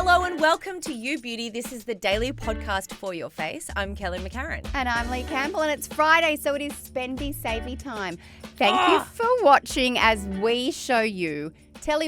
Hello and welcome to You Beauty. This is the daily podcast for your face. I'm Kelly McCarran. And I'm Lee Campbell, and it's Friday, so it is Spendy Savey time. Thank you for watching as we tell you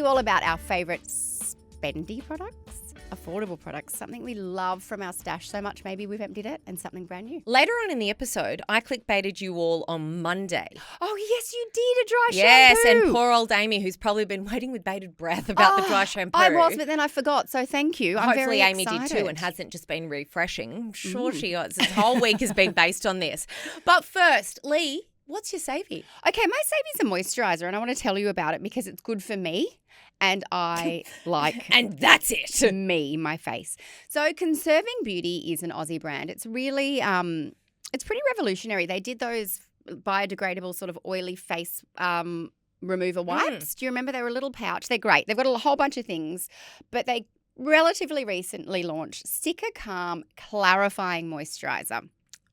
all about our favourite Spendy products, affordable products, something we love from our stash so much maybe we've emptied it, and something brand new. Later on in the episode, I clickbaited you all on Monday. Oh, yes, you did, a dry shampoo. Yes, and poor old Amy, who's probably been waiting with bated breath about the dry shampoo. I was, but then I forgot, so thank you. I'm Hopefully very Amy excited. did too and hasn't just been refreshing. I'm sure she has. This whole week has been based on this. But first, Lee, what's your savey? Okay, my savey's a moisturiser, and I want to tell you about it because it's good for me. And I like and that's it. My face. So Conserving Beauty is an Aussie brand. It's really, it's pretty revolutionary. They did those biodegradable sort of oily face remover wipes. Do you remember? They were a little pouch. They're great. They've got a whole bunch of things, but they relatively recently launched Sticker Calm Clarifying Moisturiser.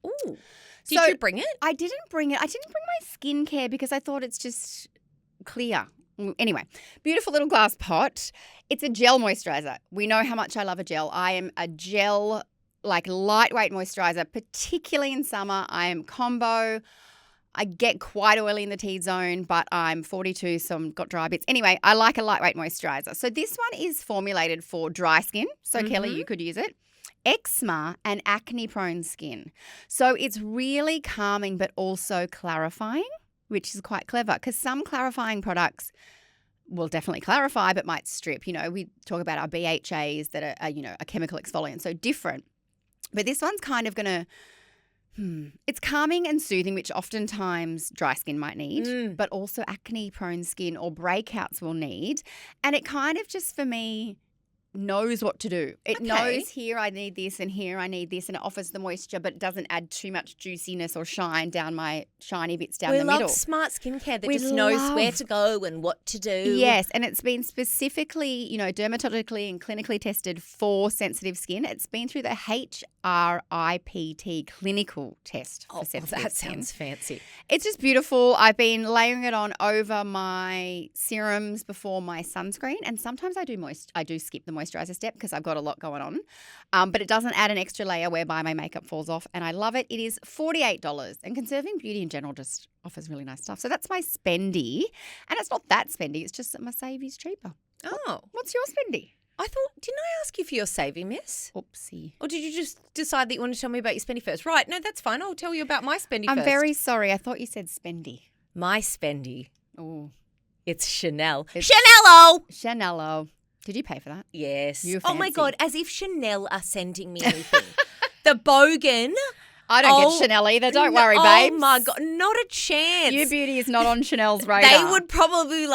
Ooh. Did you bring it? I didn't bring it. I didn't bring my skincare because I thought it's just clear. Anyway, beautiful little glass pot. It's a gel moisturiser. We know how much I love a gel. I am a gel, lightweight moisturiser, particularly in summer. I am combo. I get quite oily in the T-zone, but I'm 42, so I've got dry bits. Anyway, I like a lightweight moisturiser. So this one is formulated for dry skin. So Kelly, you could use it. Eczema and acne-prone skin. So it's really calming but also clarifying, which is quite clever because some clarifying products will definitely clarify but might strip. You know, we talk about our BHAs that are a chemical exfoliant, so different. But this one's kind of going to, it's calming and soothing, which oftentimes dry skin might need, but also acne-prone skin or breakouts will need. And it kind of just, for me, knows what to do. It knows here I need this and here I need this, and it offers the moisture but it doesn't add too much juiciness or shine down my shiny bits down the middle. We love smart skincare that just knows where to go and what to do. Yes, and it's been specifically, dermatologically and clinically tested for sensitive skin. It's been through the HRIPT clinical test for sensitive skin. That sounds fancy. It's just beautiful. I've been layering it on over my serums before my sunscreen, and sometimes I do skip the moisturiser step because I've got a lot going on. But it doesn't add an extra layer whereby my makeup falls off, and I love it. It is $48, and Conserving Beauty in general just offers really nice stuff. So that's my Spendy, and it's not that Spendy. It's just that my savey's cheaper. Oh. What's your Spendy? I thought, didn't I ask you for your savey, miss? Oopsie. Or did you just decide that you want to tell me about your Spendy first? Right, no, that's fine. I'll tell you about my Spendy first. I'm very sorry. I thought you said Spendy. My Spendy. Oh. It's Chanel. It's Chanel. Did you pay for that? Yes. You're oh, my fancy. God, as if Chanel are sending me anything. The Bogan. I don't get Chanel either. Don't worry, babes. Oh, my God. Not a chance. Your beauty is not on Chanel's radar. They would probably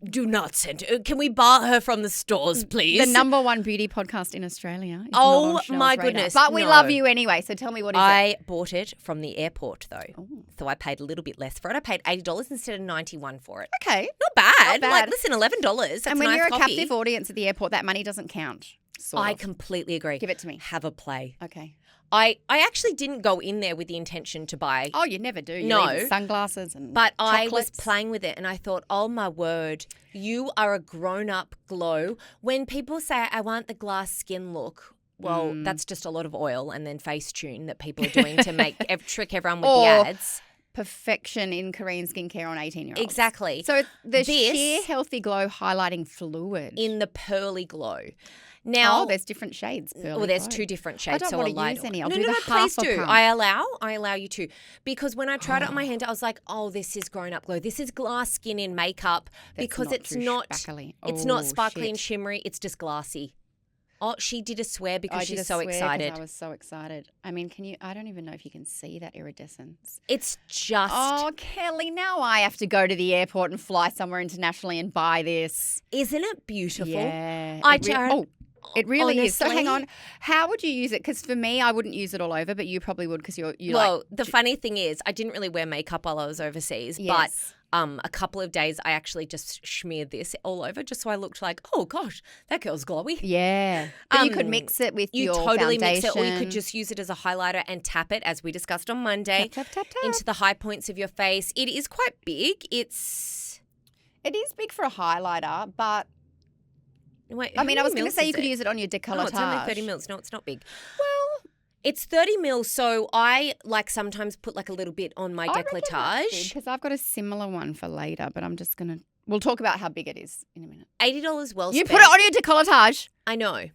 do not send her. Can we bar her from the stores, please? The number one beauty podcast in Australia is not Oh, on Chanel's my radar. goodness. But we love you anyway, so tell me what is it? I bought it from the airport, though. Ooh. So I paid a little bit less for it. I paid $80 instead of $91 for it. Okay. Not bad. Not bad. Listen, $11. That's and when nice you're a coffee. captive audience at the airport, that money doesn't count. I completely agree. Give it to me. Have a play. Okay. I actually didn't go in there with the intention to buy. Oh, you never do. You No. leave sunglasses and But I chocolates. was playing with it and I thought, oh my word, you are a grown-up glow. When people say, I want the glass skin look, well, that's just a lot of oil and then Facetune that people are doing to trick everyone with the ads. Perfection in Korean skincare on 18-year-olds. Exactly. So the sheer healthy glow highlighting fluid. In the pearly glow. Now, there's different shades. Well, there's two different shades. I don't want to use any. I'll do the please half a do. pump. I allow you to. Because when I tried it on my hand, I was like, oh, this is grown up glow. This is glass skin in makeup because it's not sparkly and shimmery. It's just glassy. Oh, she did a swear because she's so excited. I was so excited. I mean, I don't even know if you can see that iridescence. It's just. Oh, Kelly, now I have to go to the airport and fly somewhere internationally and buy this. Isn't it beautiful? Yeah. It really is. So hang on. How would you use it? Because for me, I wouldn't use it all over, but you probably would because the funny thing is I didn't really wear makeup while I was overseas, but a couple of days I actually just smeared this all over just so I looked like, oh gosh, that girl's glowy. Yeah. But you could mix it with your totally foundation. mix it, or you could just use it as a highlighter and tap it, as we discussed on Monday, tap, into the high points of your face. It is quite big. It is big for a highlighter, but Wait, I mean, I was going to say you could use use it on your décolletage. Oh, it's only 30 mils. No, it's not big. Well, it's 30 mils, so I sometimes put a little bit on my décolletage. Because I've got a similar one for later, but I'm just going to – we'll talk about how big it is in a minute. $80 well spent. You put it on your décolletage. I know.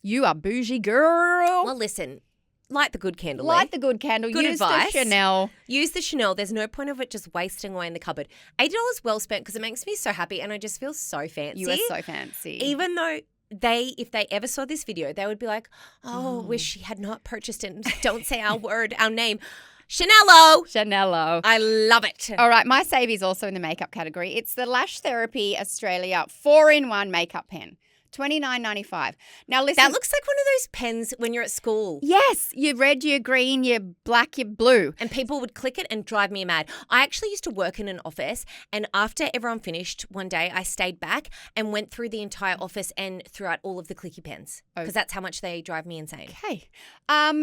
You are bougie girl. Well, listen, light the good candle. Light the good candle. Good Use advice. the Chanel. Use the Chanel. There's no point of it just wasting away in the cupboard. $80 well spent because it makes me so happy and I just feel so fancy. You are so fancy. Even though if they ever saw this video, they would be like, wish she had not purchased it. Don't say our word, our name. Chanello. I love it. All right, my Savey is also in the makeup category. It's the Lash Therapy Australia 4-in-1 makeup pen. $29.95. Now listen. That looks like one of those pens when you're at school. Yes, you're red, you're green, you're black, you're blue. And people would click it and drive me mad. I actually used to work in an office, and after everyone finished one day, I stayed back and went through the entire office and threw out all of the clicky pens because that's how much they drive me insane. Okay.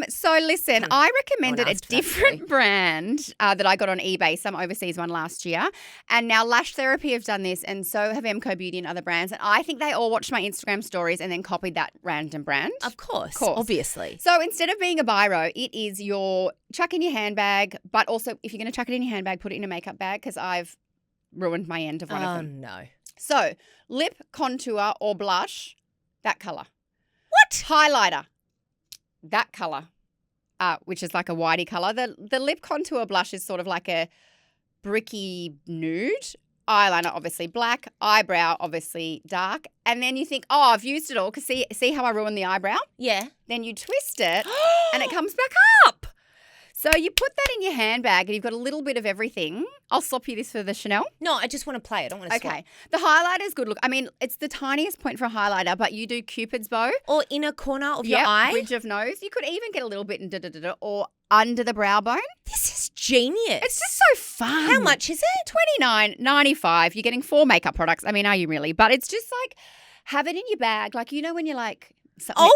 So listen, I recommended a different brand that I got on eBay, some overseas one last year. And now Lash Therapy have done this, and so have MCO Beauty and other brands. And I think they all watched my Instagram stories and then copied that random brand. Of course. Obviously. So instead of being a biro, it is your chuck in your handbag, but also if you're going to chuck it in your handbag, put it in a makeup bag because I've ruined my end of one of them. Oh, no. So lip contour or blush, that colour. What? Highlighter, that colour, which is like a whitey colour. The lip contour blush is sort of like a bricky nude. Eyeliner, obviously black. Eyebrow, obviously dark. And then you think, I've used it all because see how I ruined the eyebrow? Yeah. Then you twist it and it comes back up. So you put that in your handbag and you've got a little bit of everything. I'll swap you this for the Chanel. No, I just want to play. I don't want to swap. Okay. The highlighter is good. Look, I mean, it's the tiniest point for a highlighter, but you do Cupid's bow. Or inner corner of your eye. Bridge of nose. You could even get a little bit in or under the brow bone. This is genius. It's just so fun. How much is it? $29.95. You're getting 4 makeup products. I mean, are you really? But it's just like, have it in your bag. Like, you know when you're like... Oh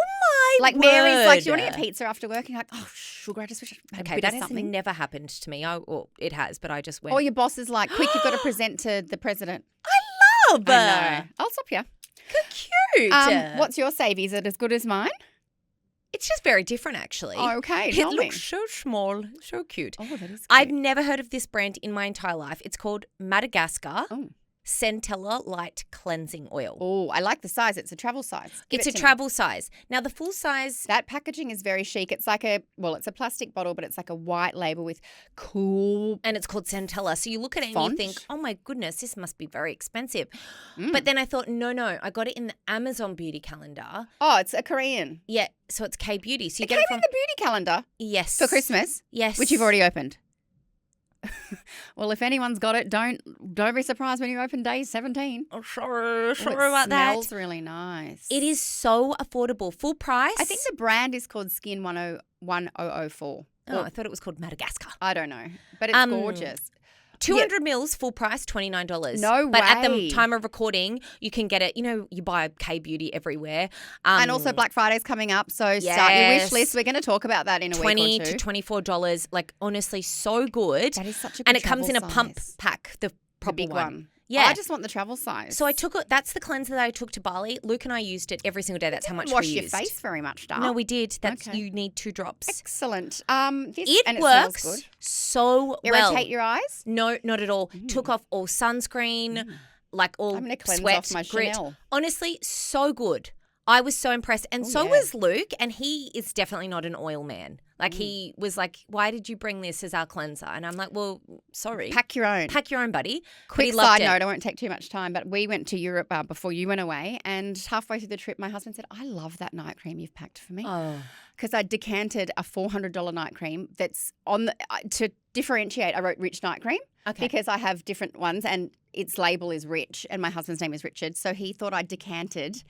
my Like word. Mary's like, do you want to get pizza after work? And you're like, oh, sugar, I just wish I had a bit that of has something. never happened to me. Well, it has, but I just went. Or your boss is like, quick, you've got to present to the president. I love. I know. I'll stop you. Cute. What's your Savey? Is it as good as mine? It's just very different, actually. Oh, okay. It Tell me. looks so small, so cute. Oh, that is cute. I've never heard of this brand in my entire life. It's called Madagascar Centella Light Cleansing Oil. Oh, I like the size. It's a travel size. It's a travel size. Now, the full size... That packaging is very chic. It's like it's a plastic bottle, but it's like a white label with cool... And it's called Centella. So you look at it and you think, oh my goodness, this must be very expensive. Mm. But then I thought, no, I got it in the Amazon beauty calendar. Oh, it's a Korean. Yeah, so it's K-Beauty. So you it get came it from... in the beauty calendar? Yes. For Christmas? Yes. Which you've already opened. Well, if anyone's got it, don't be surprised when you open day 17. Oh, sorry It about that. smells really nice. It is so affordable. Full price. I think the brand is called Skin 1004. Oh, I thought it was called Madagascar. I don't know, but it's gorgeous. 200 mils, full price, $29. No But at the way. time of recording, you can get it. You know, you buy K-Beauty everywhere. And also Black Friday's coming up, so start your wish list. We're going to talk about that in a week or two. $20 to $24. Like, honestly, so good. That is such a good And it comes in a travel pump size. pack, the proper big one. Yeah. I just want the travel size. So I took it. That's the cleanser that I took to Bali. Luke and I used it every single day. That's how much we wash used. your face very much, darling. No, we did. That's Okay. You need 2 drops. Excellent. It smells works good. so well. Irritate your eyes? No, not at all. Took off all sunscreen, like all I'm going to cleanse sweat, off my grit. Chanel. Honestly, so good. I was so impressed. And so was Luke, and he is definitely not an oil man. Like he was like, why did you bring this as our cleanser? And I'm like, well, sorry. Pack your own. Pack your own, buddy. Quick side note, I won't take too much time, but we went to Europe before you went away, and halfway through the trip, my husband said, I love that night cream you've packed for me. Oh. Because I decanted a $400 night cream that's on the, to differentiate, I wrote rich night cream because I have different ones and its label is Rich and my husband's name is Richard. So he thought I decanted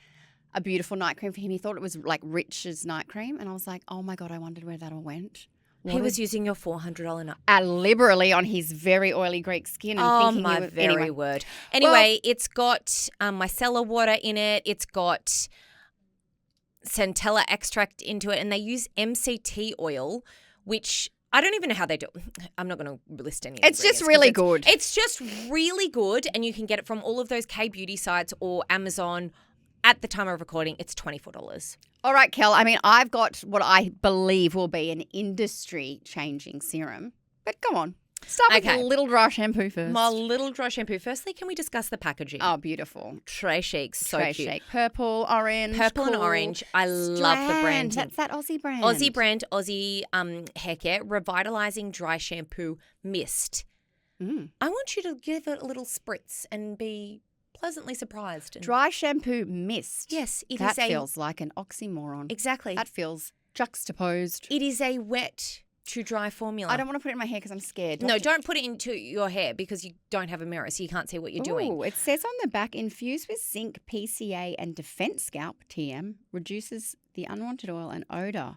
a beautiful night cream for him. He thought it was like Rich's night cream. And I was like, oh my God, I wondered where that all went. He was using your $400 night. Liberally on his very oily Greek skin. And thinking my very word. Anyway, it's got micellar water in it. It's got centella extract into it. And they use MCT oil, which I don't even know how they do it. I'm not going to list any. It's just really good. It's just really good. And you can get it from all of those K-beauty sites or Amazon. at the time of recording, it's $24. All right, Kel. I mean, I've got what I believe will be an industry-changing serum. But go on. Start with a little dry shampoo first. My little dry shampoo. Firstly, can we discuss the packaging? Oh, beautiful. Tray Chic, so Tray cute. Chic. Purple, orange. Purple and orange. I love the brand. That's that Aussie brand. Aussie brand, Aussie hair care. Revitalising dry shampoo mist. I want you to give it a little spritz and be pleasantly surprised. Dry shampoo mist. Yes. That feels like an oxymoron. Exactly. That feels juxtaposed. It is a wet to dry formula. I don't want to put it in my hair because I'm scared. No, don't put it into your hair because you don't have a mirror, so you can't see what you're doing. It says on the back, infused with zinc, PCA, and Defense Scalp, TM, reduces the unwanted oil and odor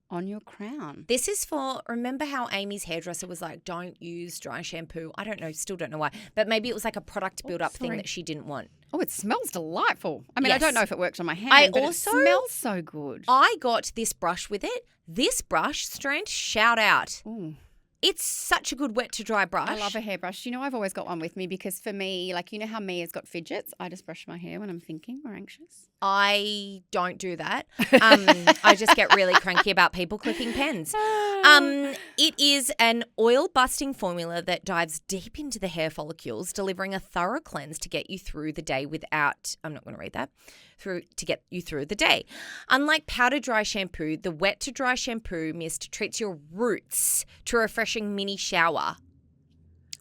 on your crown. This is for, remember how Amy's hairdresser was like, don't use dry shampoo? I don't know, still don't know why. But maybe it was like a product build-up thing that she didn't want. Oh, it smells delightful. I mean, I don't know if it worked on my hand, but it smells so good. I got this brush with it. This brush, strength, shout out. Ooh. It's such a good wet to dry brush. I love a hairbrush. You know, I've always got one with me because for me, like, you know how Mia's got fidgets? I just brush my hair when I'm thinking or anxious. I don't do that. I just get really cranky about people clicking pens. It is an oil-busting formula that dives deep into the hair follicles, delivering a thorough cleanse to get you through the day without – I'm not going to read that – to get you through the day. Unlike powder dry shampoo, the wet to dry shampoo mist treats your roots to a refreshing mini shower.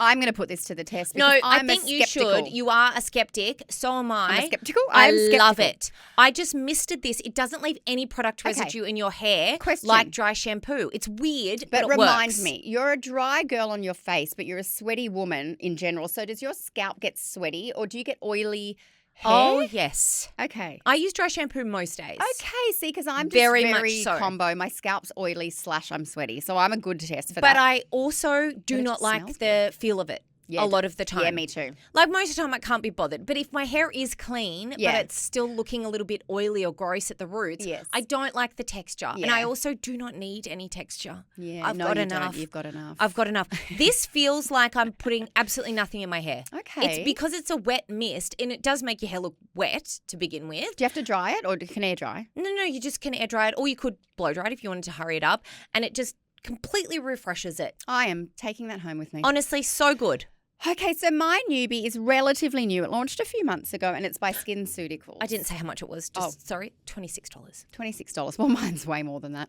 I'm going to put this to the test. No, I think you should. You are a skeptic. So am I. I'm a skeptical. I love it. I just misted this. It doesn't leave any product residue in your hair like dry shampoo. It's weird, but it remind works. me, you're a dry girl on your face, but you're a sweaty woman in general. So does your scalp get sweaty or do you get oily hair? Oh, yes. Okay. I use dry shampoo most days. Okay, see, because I'm just very much so. combo. My scalp's oily / I'm sweaty, so I'm a good test for that. But I also do not like the feel of it. A lot of the time. Yeah, me too. Like most of the time I can't be bothered. But if my hair is clean, but it's still looking a little bit oily or gross at the roots, I don't like the texture. Yeah. And I also do not need any texture. Yeah, I've got enough. You've got enough. I've got enough. This feels like I'm putting absolutely nothing in my hair. Okay. It's because it's a wet mist and it does make your hair look wet to begin with. Do you have to dry it or can air dry? No, you just can air dry it or you could blow dry it if you wanted to hurry it up. And it just completely refreshes it. I am taking that home with me. Honestly, so good. Okay, so my newbie is relatively new. It launched a few months ago and it's by SkinCeuticals. I didn't say how much it was. Sorry, $26. $26. Well, mine's way more than that.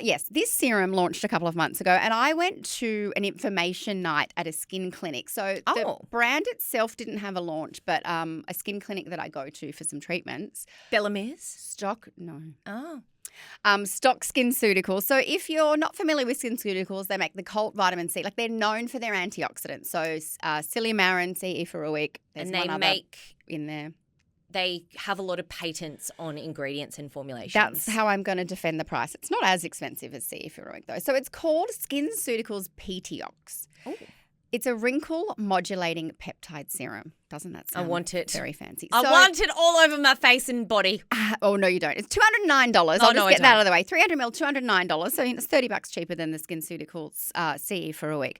Yes, this serum launched a couple of months ago and I went to an information night at a skin clinic. So the brand itself didn't have a launch, but a skin clinic that I go to for some treatments. Bellamy's? No. Oh. Stock SkinCeuticals. So if you're not familiar with SkinCeuticals, they make the Colt vitamin C. Like they're known for their antioxidants. So silymarin, CE feruic. There's and they one make in there. They have a lot of patents on ingredients and formulations. That's how I'm going to defend the price. It's not as expensive as CE feruic though. So it's called SkinCeuticals PTOX. Oh. It's a wrinkle modulating peptide serum. Doesn't that sound very fancy? I want it all over my face and body. Oh, no, you don't. It's $209. I'll just get that out of the way. 300 ml, $209. So it's $30 cheaper than the SkinCeuticals CE feruic.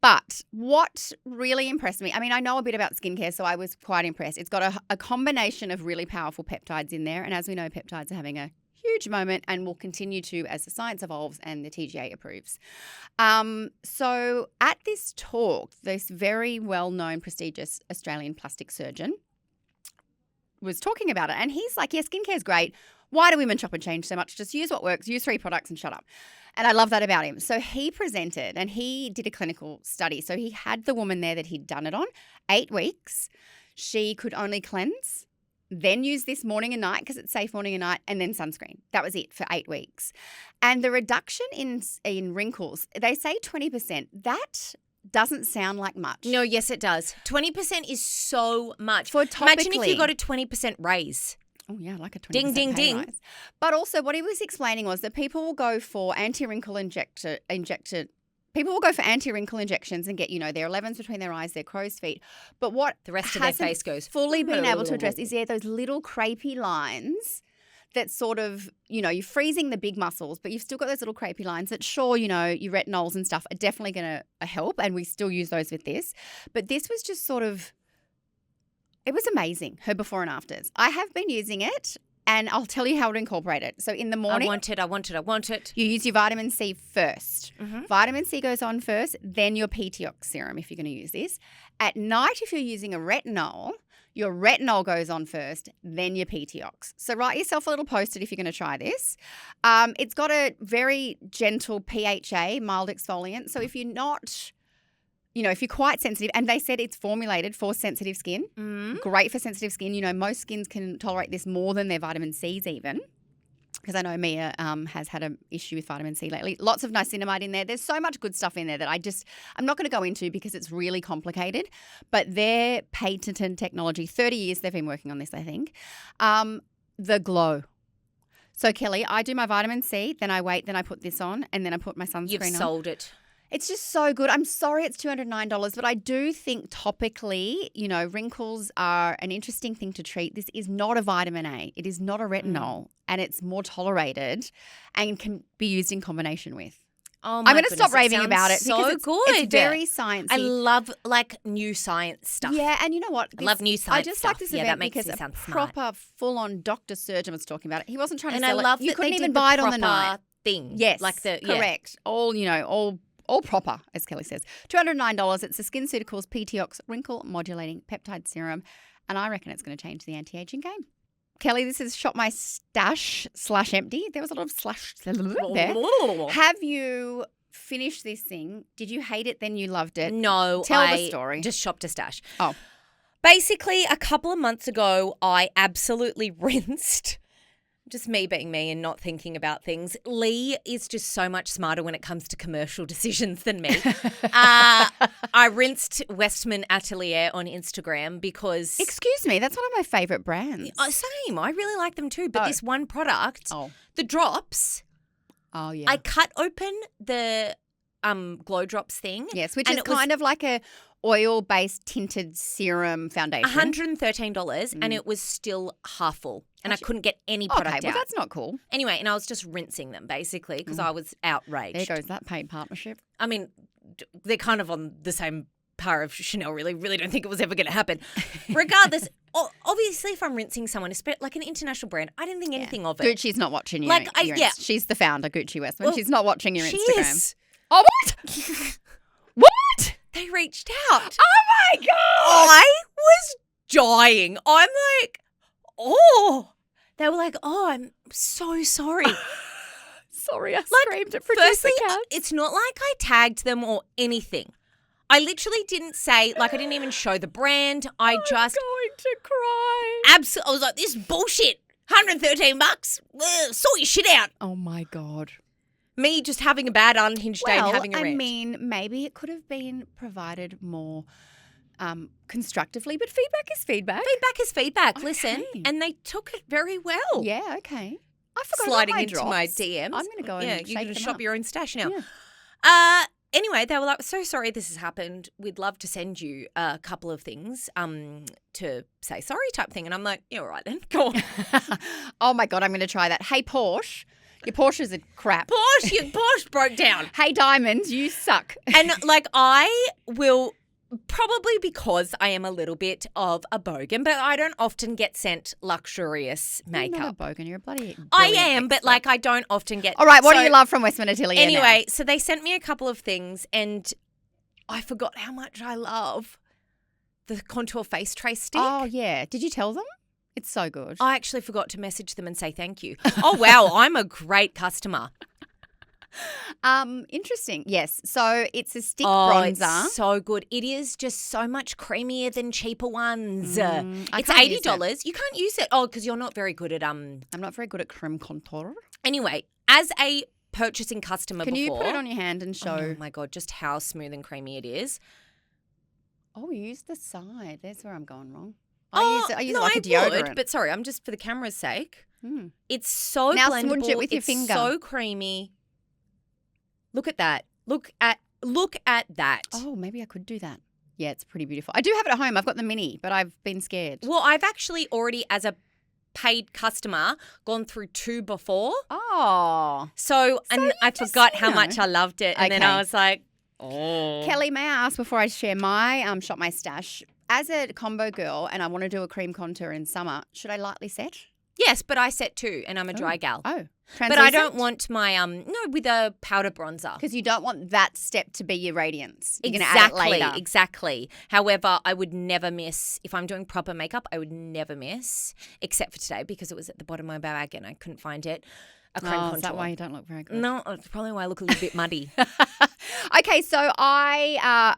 But what really impressed me, I mean, I know a bit about skincare, so I was quite impressed. It's got a combination of really powerful peptides in there. And as we know, peptides are having a huge moment and will continue to as the science evolves and the TGA approves. So at this talk, this very well-known, prestigious Australian plastic surgeon was talking about it. And he's like, yeah, skincare is great. Why do women chop and change so much? Just use what works, use 3 products and shut up. And I love that about him. So he presented and he did a clinical study. So he had the woman there that he'd done it on 8 weeks. She could only cleanse, then use this morning and night because it's safe morning and night, and then sunscreen. That was it for 8 weeks. And the reduction in wrinkles, they say 20%. That doesn't sound like much. No, yes, it does. 20% is so much. For topically. Imagine if you got a 20% raise. Oh, yeah, like a 20% ding, ding, ding. Rise. But also what he was explaining was that people will go for anti-wrinkle People will go for anti-wrinkle injections and get, their 11s between their eyes, their crow's feet. But what the rest of their face goes fully been able to address is those little crepey lines that sort of, you're freezing the big muscles, but you've still got those little crepey lines that sure, your retinols and stuff are definitely going to help, and we still use those with this. But this was just sort of It was amazing, her before and afters. I have been using it and I'll tell you how to incorporate it. So in the morning. I want it. You use your vitamin C first. Mm-hmm. Vitamin C goes on first, then your PTOX serum if you're going to use this. At night, if you're using a retinol, your retinol goes on first, then your PTOX. So write yourself a little post-it if you're going to try this. It's got a very gentle PHA, mild exfoliant. So if you're not... if you're quite sensitive, and they said it's formulated for sensitive skin, great for sensitive skin. Most skins can tolerate this more than their vitamin Cs even, because I know Mia has had an issue with vitamin C lately. Lots of niacinamide in there. There's so much good stuff in there that I'm not going to go into because it's really complicated, but their patented technology, 30 years they've been working on this, I think. The glow. So, Kelly, I do my vitamin C, then I wait, then I put this on, and then I put my sunscreen on. You've sold it. It's just so good. I'm sorry it's $209, but I do think topically, wrinkles are an interesting thing to treat. This is not a vitamin A. It is not a retinol, and it's more tolerated and can be used in combination with. Oh my I'm going to stop raving about it so because good. It's very sciencey. I love new science stuff. Yeah, and you know what? I love new science I just stuff. like this Yeah, event that makes because it sound a smart. proper full-on doctor surgeon was talking about it. He wasn't trying to And sell I love it. You that couldn't they even did buy it the on the night. proper thing. Yes, correct. All proper, as Kelly says. $209. It's the SkinCeuticals PTOX Wrinkle Modulating Peptide Serum, and I reckon it's going to change the anti-aging game. Kelly, this is Shop My Stash /empty. There was a lot of slash there. Have you finished this thing? Did you hate it, then you loved it? No, Tell the story. Just shopped a stash. Oh. Basically, a couple of months ago, I absolutely rinsed. Just me being me and not thinking about things. Lee is just so much smarter when it comes to commercial decisions than me. I rinsed Westman Atelier on Instagram because... Excuse me, that's one of my favourite brands. Same. I really like them too. But this one product, the drops... Oh, yeah. I cut open the Glow Drops thing. Yes, which is kind of like a oil-based tinted serum foundation. $113 and it was still half full and I couldn't get any product out. Well, that's not cool. Anyway, and I was just rinsing them basically because I was outraged. There goes that paid partnership. I mean, they're kind of on the same par of Chanel, really don't think it was ever going to happen. Regardless, obviously if I'm rinsing someone, like an international brand, I didn't think anything of it. Gucci's not watching you. She's the founder, Gucci Westman. She's not watching your Instagram. She is. Oh, what? What? They reached out. Oh, my God. I was dying. I'm like, They were like, I'm so sorry. Sorry, I screamed at producer Kat. It's not like I tagged them or anything. I literally didn't say, I didn't even show the brand. I'm going to cry. I was like, this is bullshit. $113. Sort your shit out. Oh, my God. Me just having a bad unhinged day and having a rant. I mean, maybe it could have been provided more constructively, but feedback is feedback. Feedback is feedback. Okay. Listen, and they took it very well. Yeah, okay. I forgot Sliding about my into drops. my DMs. I'm going to go and you're going to shop up. your own stash now. Yeah. Anyway, they were like, so sorry this has happened. We'd love to send you a couple of things to say sorry type thing. And I'm like, yeah, all right then. Go on. Oh, my God, I'm going to try that. Hey, Porsche. Your Porsches are crap. Your Porsche broke down. Hey, Diamonds, you suck. And I will, probably because I am a little bit of a bogan, but I don't often get sent luxurious makeup. You're not a bogan. You're a bloody I am, expert. but I don't often get. All right, what do you love from Westman Atelier Anyway, so they sent me a couple of things and I forgot how much I love the contour face trace stick. Oh, yeah. Did you tell them? It's so good. I actually forgot to message them and say thank you. Oh, wow. I'm a great customer. Interesting. Yes. So it's a stick bronzer. It's so good. It is just so much creamier than cheaper ones. It's $80. You can't use it. Oh, because you're not very good at I'm not very good at creme contour. Anyway, as a purchasing customer Can you put it on your hand and show? Oh my God, just how smooth and creamy it is. Oh, use the side. There's where I'm going wrong. I use it like a deodorant. But sorry, I'm just for the camera's sake. Mm. It's so now blendable. smudge it with your finger. So creamy. Look at that. Look at that. Oh, maybe I could do that. Yeah, it's pretty beautiful. I do have it at home. I've got the mini, but I've been scared. Well, I've actually already, as a paid customer, gone through 2 before. Oh. So and I forgot how much I loved it. And then I was like, Kelly, may I ask before I share my Shop My Stash, as a combo girl and I want to do a cream contour in summer, should I lightly set? Yes, but I set too, and I'm a dry gal. Oh. But I don't want my with a powder bronzer. Because you don't want that step to be your radiance. You're going to add it later. Exactly. However, I would never miss, if I'm doing proper makeup, I would never miss, except for today because it was at the bottom of my bag and I couldn't find it, a cream contour. Is that why you don't look very good? No, it's probably why I look a little bit muddy. Okay, so I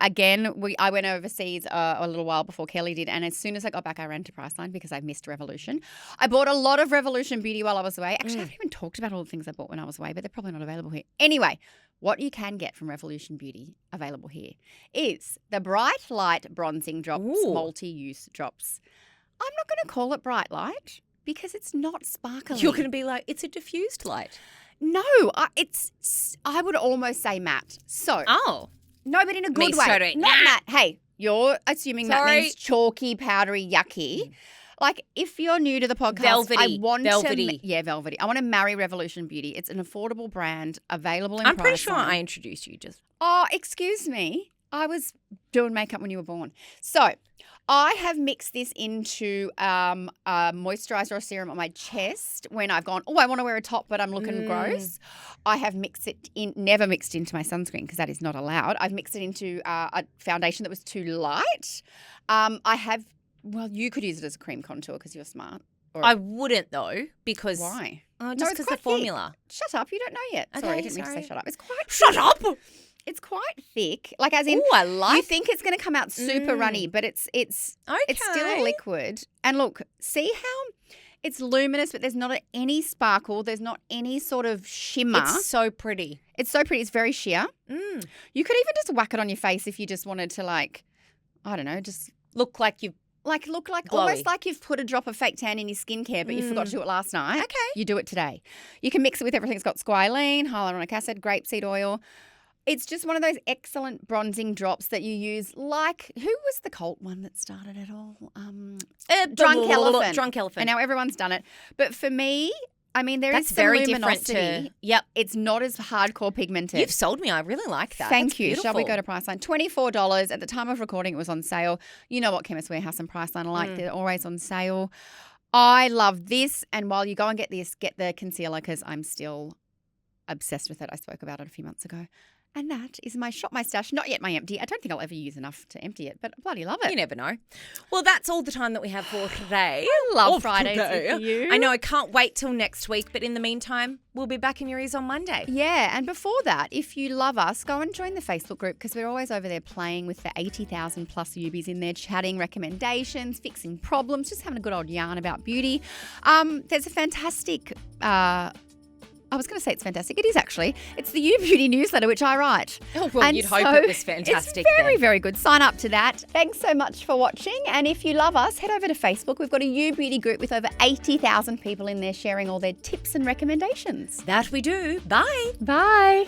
went overseas a little while before Kelly did, and as soon as I got back, I ran to Priceline because I missed Revolution. I bought a lot of Revolution Beauty while I was away. Actually, I haven't even talked about all the things I bought when I was away, but they're probably not available here. Anyway, what you can get from Revolution Beauty available here is the Bright Light Bronzing Drops, multi-use drops. I'm not going to call it Bright Light because it's not sparkly. You're going to be like, it's a diffused light. No, I would almost say matte. So, no, but in a good way. Not matte. Hey, you're assuming that means chalky, powdery, yucky. Like, if you're new to the podcast, velvety. Velvety. I want to marry Revolution Beauty. It's an affordable brand available in I'm pretty sure I introduced you just. Oh, excuse me. I was doing makeup when you were born. So, I have mixed this into a moisturiser or serum on my chest when I've gone, I want to wear a top, but I'm looking gross. I have mixed it in, never mixed into my sunscreen because that is not allowed. I've mixed it into a foundation that was too light. You could use it as a cream contour because you're smart. I wouldn't though because. Why? Just because the formula. Shut up. You don't know yet. Okay, sorry, I didn't mean to say shut up. Shut up! It's quite thick. Like as in you think it's going to come out super runny, but it's still a liquid. And look, see how it's luminous, but there's not any sparkle. There's not any sort of shimmer. It's so pretty. It's so pretty. It's very sheer. You could even just whack it on your face if you just wanted to just look like you've look like glowy. Almost like you've put a drop of fake tan in your skincare, but you forgot to do it last night. Okay. You do it today. You can mix it with everything. It's got squalene, hyaluronic acid, grapeseed oil. It's just one of those excellent bronzing drops that you use like, who was the cult one that started it all? Drunk Elephant. Drunk Elephant. And now everyone's done it. But for me, I mean, that's very luminosity. Different to, It's not as hardcore pigmented. You've sold me. I really like that. Thank you. Beautiful. Shall we go to Priceline? $24. At the time of recording, it was on sale. You know what Chemist Warehouse and Priceline are like. They're always on sale. I love this. And while you go and get this, get the concealer because I'm still obsessed with it. I spoke about it a few months ago. And that is my Shop My Stash. Not yet my empty. I don't think I'll ever use enough to empty it, but I bloody love it. You never know. Well, that's all the time that we have for today. I love Fridays with you. I know. I can't wait till next week. But in the meantime, we'll be back in your ears on Monday. Yeah. And before that, if you love us, go and join the Facebook group because we're always over there playing with the 80,000 plus Ubies in there, chatting recommendations, fixing problems, just having a good old yarn about beauty. There's a fantastic... I was going to say it's fantastic. It is actually. It's the You Beauty newsletter, which I write. Oh, well, you'd hope it was fantastic. It's very, very good. Sign up to that. Thanks so much for watching. And if you love us, head over to Facebook. We've got a You Beauty group with over 80,000 people in there sharing all their tips and recommendations. That we do. Bye. Bye.